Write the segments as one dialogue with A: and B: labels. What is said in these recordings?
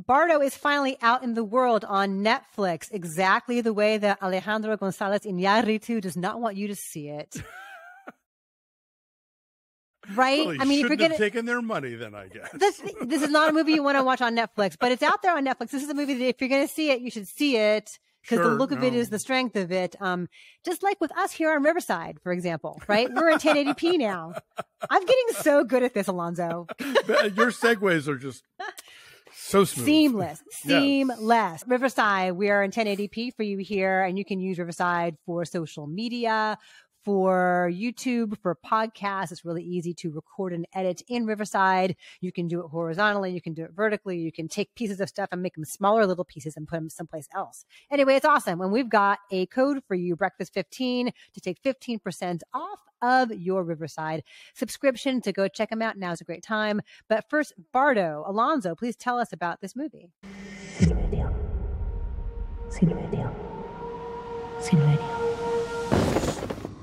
A: Bardo is finally out in the world on Netflix, exactly the way that Alejandro Gonzalez Inarritu does not want you to see it. Right?
B: Well, I mean, if you're gonna taken their money, then I guess
A: this is not a movie you want to watch on Netflix, but it's out there on Netflix. This is a movie that if you're going to see it, you should see it because the look of it is the strength of it. Just like with us here on Riverside, for example, right? We're in 1080p now. I'm getting so good at this, Alonso.
B: Your segues are just so smooth.
A: Seamless.
B: Yes.
A: Riverside, we are in 1080p for you here, and you can use Riverside for social media, for YouTube, for podcasts. It's really easy to record and edit in Riverside. You can do it horizontally. You can do it vertically. You can take pieces of stuff and make them smaller little pieces and put them someplace else. Anyway, it's awesome. And we've got a code for you, Breakfast15, to take 15% off of your Riverside subscription. To go check them out. Now is a great time. But first, Bardo, Alonso, please tell us about this movie.
C: Silverio.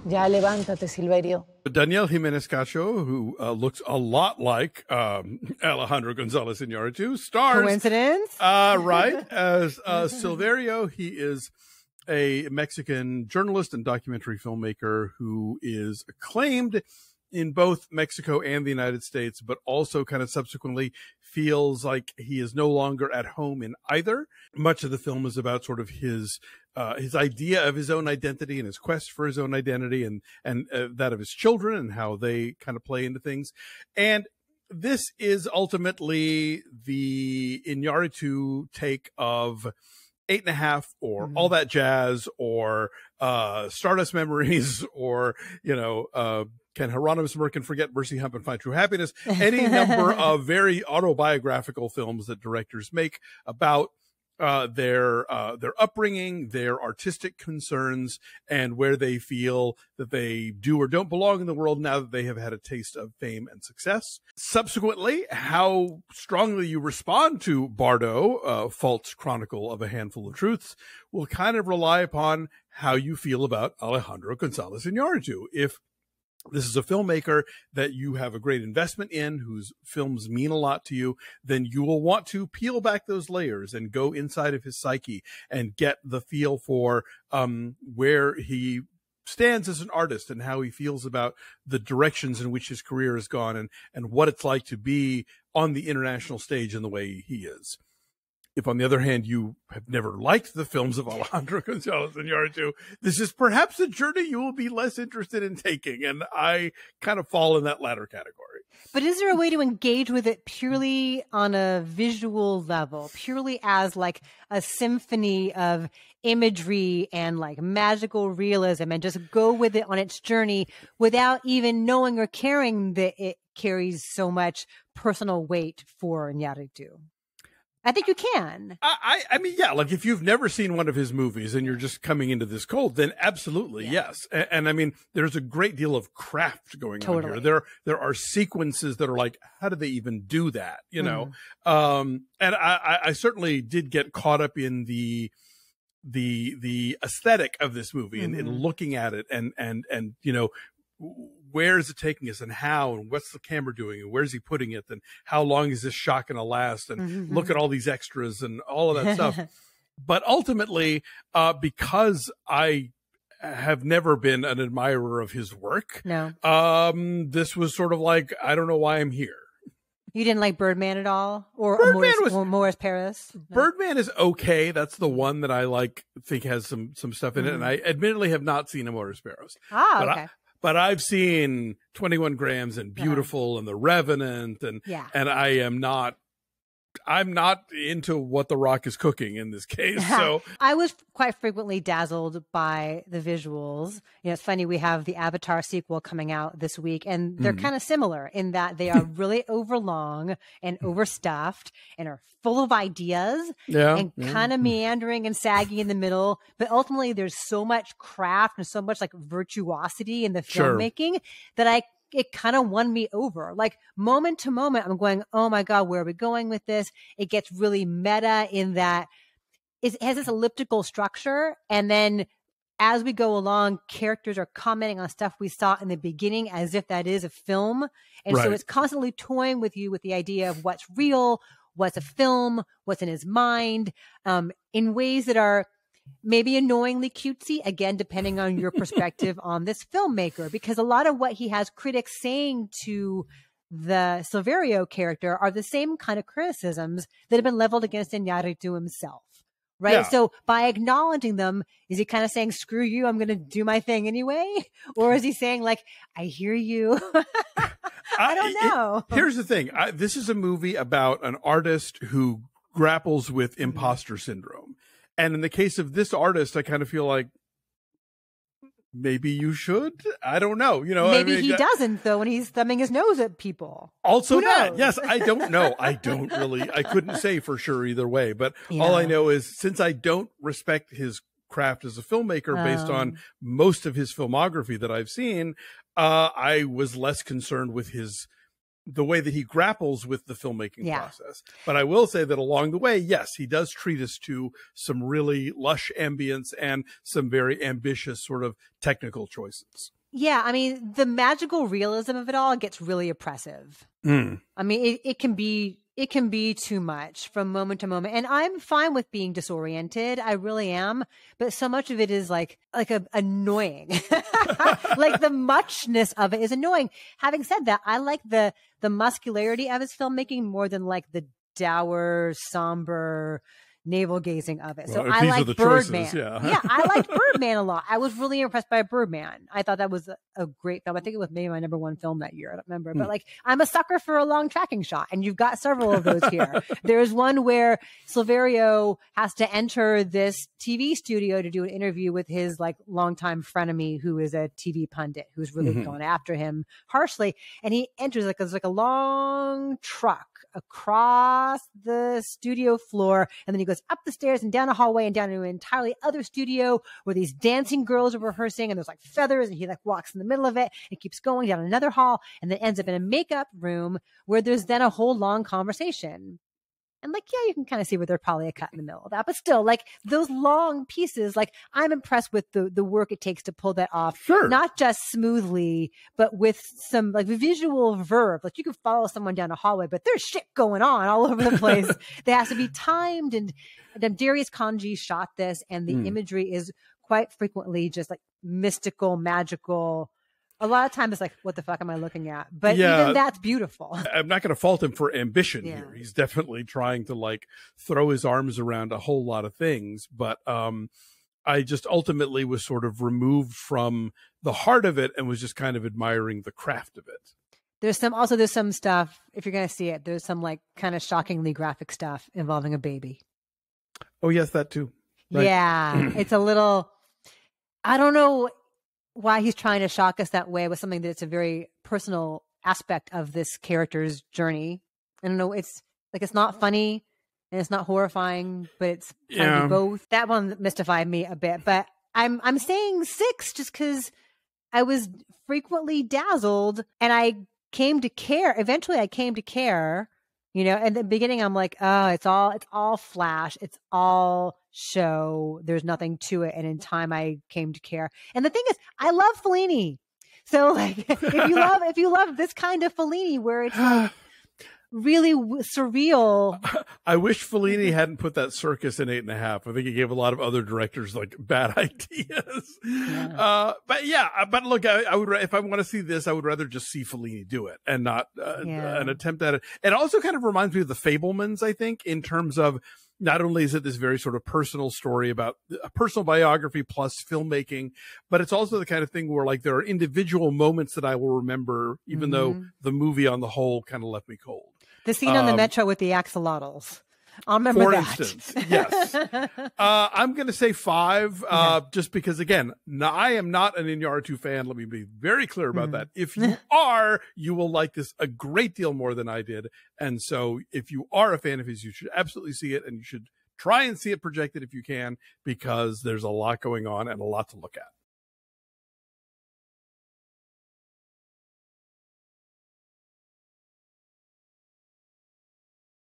C: Ya levántate, Silverio.
B: Daniel Gimenez Cacho, who looks a lot like Alejandro Gonzalez Inarritu, stars.
A: Coincidence?
B: Right. As Silverio, he is a Mexican journalist and documentary filmmaker who is acclaimed in both Mexico and the United States, but also kind of subsequently feels like he is no longer at home in either. Much of the film is about sort of his idea of his own identity and his quest for his own identity and that of his children and how they kind of play into things. And this is ultimately the Inarritu take of 8.5 or All That Jazz or Stardust Memories or, Can Hieronymus Merkin Forget Mercy Hump and Find True Happiness? Any number of very autobiographical films that directors make about their upbringing, their artistic concerns, and where they feel that they do or don't belong in the world now that they have had a taste of fame and success. Subsequently, how strongly you respond to Bardo, False Chronicle of a Handful of Truths, will kind of rely upon how you feel about Alejandro Gonzalez Inarritu. If this is a filmmaker that you have a great investment in, whose films mean a lot to you, then you will want to peel back those layers and go inside of his psyche and get the feel for where he stands as an artist and how he feels about the directions in which his career has gone and what it's like to be on the international stage in the way he is. If, on the other hand, you have never liked the films of Alejandro Gonzalez Inarritu, this is perhaps a journey you will be less interested in taking. And I kind of fall in that latter category.
A: But is there a way to engage with it purely on a visual level, purely as like a symphony of imagery and like magical realism, and just go with it on its journey without even knowing or caring that it carries so much personal weight for Inarritu? I think you can.
B: I mean, yeah, like if you've never seen one of his movies and you're just coming into this cold, then absolutely, yes. And I mean, there's a great deal of craft going on here. There are sequences that are like, how do they even do that? And I certainly did get caught up in the aesthetic of this movie and in looking at it and where is it taking us and how, and what's the camera doing and where's he putting it and how long is this shot going to last and look at all these extras and all of that stuff. But ultimately, because I have never been an admirer of his work, this was sort of like, I don't know why I'm here.
A: You didn't like Birdman at all? Or Morris Paris?
B: No? Birdman is okay. That's the one that I think has some stuff in it. And I admittedly have not seen a Morris Paris.
A: Okay.
B: But I've seen 21 Grams and Beautiful and The Revenant and I'm not into what The Rock is cooking in this case. So
A: I was quite frequently dazzled by the visuals. It's funny, we have the Avatar sequel coming out this week, and they're kind of similar in that they are really overlong and overstuffed and are full of ideas and kind of meandering and saggy in the middle. But ultimately, there's so much craft and so much like virtuosity in the filmmaking that it kind of won me over. Like moment to moment, I'm going, oh my God, where are we going with this? It gets really meta in that it has this elliptical structure. And then as we go along, characters are commenting on stuff we saw in the beginning as if that is a film. And so it's constantly toying with you with the idea of what's real, what's a film, what's in his mind, in ways that are maybe annoyingly cutesy, again, depending on your perspective on this filmmaker, because a lot of what he has critics saying to the Silverio character are the same kind of criticisms that have been leveled against Inarritu himself. Right. Yeah. So by acknowledging them, is he kind of saying, screw you, I'm going to do my thing anyway? Or is he saying like, I hear you? I don't know.
B: Here's the thing. This is a movie about an artist who grapples with imposter syndrome. And in the case of this artist, I kind of feel like maybe you should. I don't know. You know,
A: maybe he doesn't, though, when he's thumbing his nose at people.
B: Also that. Yes, I don't know. I couldn't say for sure either way. But all I know is, since I don't respect his craft as a filmmaker based on most of his filmography that I've seen, I was less concerned with the way that he grapples with the filmmaking process. But I will say that along the way, yes, he does treat us to some really lush ambience and some very ambitious sort of technical choices.
A: Yeah, I mean, the magical realism of it all gets really oppressive. I mean, it can be too much from moment to moment. And I'm fine with being disoriented. I really am. But so much of it is like annoying. Like the muchness of it is annoying. Having said that, I like the muscularity of his filmmaking more than like the dour, somber, navel gazing of it. So I like Birdman. I liked Birdman a lot. I was really impressed by Birdman. I thought that was a great film. I think it was maybe my number one film that year. I don't remember, but like, I'm a sucker for a long tracking shot, and you've got several of those here. There's one where Silverio has to enter this TV studio to do an interview with his like longtime frenemy, who is a TV pundit who's really gone after him harshly, and he enters there's a long truck across the studio floor, and then he goes up the stairs and down a hallway and down into an entirely other studio where these dancing girls are rehearsing, and there's like feathers, and he like walks in the middle of it and keeps going down another hall, and then ends up in a makeup room where there's then a whole long conversation. And like, yeah, you can kind of see where there's probably a cut in the middle of that, but still, like those long pieces, like I'm impressed with the work it takes to pull that off.
B: Sure.
A: Not just smoothly, but with some like visual verve. Like you can follow someone down a hallway, but there's shit going on all over the place. That has to be timed. And Darius Kanji shot this, and the imagery is quite frequently just like mystical, magical. A lot of times it's like, what the fuck am I looking at? But even that's beautiful.
B: I'm not going to fault him for ambition here. He's definitely trying to like throw his arms around a whole lot of things. But I just ultimately was sort of removed from the heart of it and was just kind of admiring the craft of it.
A: There's some stuff, if you're going to see it, there's some like kind of shockingly graphic stuff involving a baby.
B: Oh, yes, that too. Right.
A: Yeah. It's a little, I don't know why he's trying to shock us that way with something that's a very personal aspect of this character's journey. I don't know. It's like, it's not funny and it's not horrifying, but it's kind of both. That one mystified me a bit, but I'm saying 6 just because I was frequently dazzled, and I came to care. Eventually I came to care, you know. At the beginning I'm like, oh, it's all flash. It's all show. There's nothing to it. And in time I came to care. And the thing is, I love Fellini. So like, if you love this kind of Fellini where it's like really surreal.
B: I wish Fellini hadn't put that circus in 8.5. I think he gave a lot of other directors like bad ideas. But look, I would, if I want to see this, I would rather just see Fellini do it and not an attempt at it. It also kind of reminds me of the Fabelmans, I think, in terms of, not only is it this very sort of personal story about a personal biography plus filmmaking, but it's also the kind of thing where like there are individual moments that I will remember, even though the movie on the whole kind of left me cold.
A: The scene on the metro with the axolotls. I'll remember
B: for
A: that.
B: Instance, yes. I'm going to say 5, just because, again, I am not an Inarritu fan. Let me be very clear about that. If you are, you will like this a great deal more than I did. And so if you are a fan of his, you should absolutely see it, and you should try and see it projected if you can, because there's a lot going on and a lot to look at.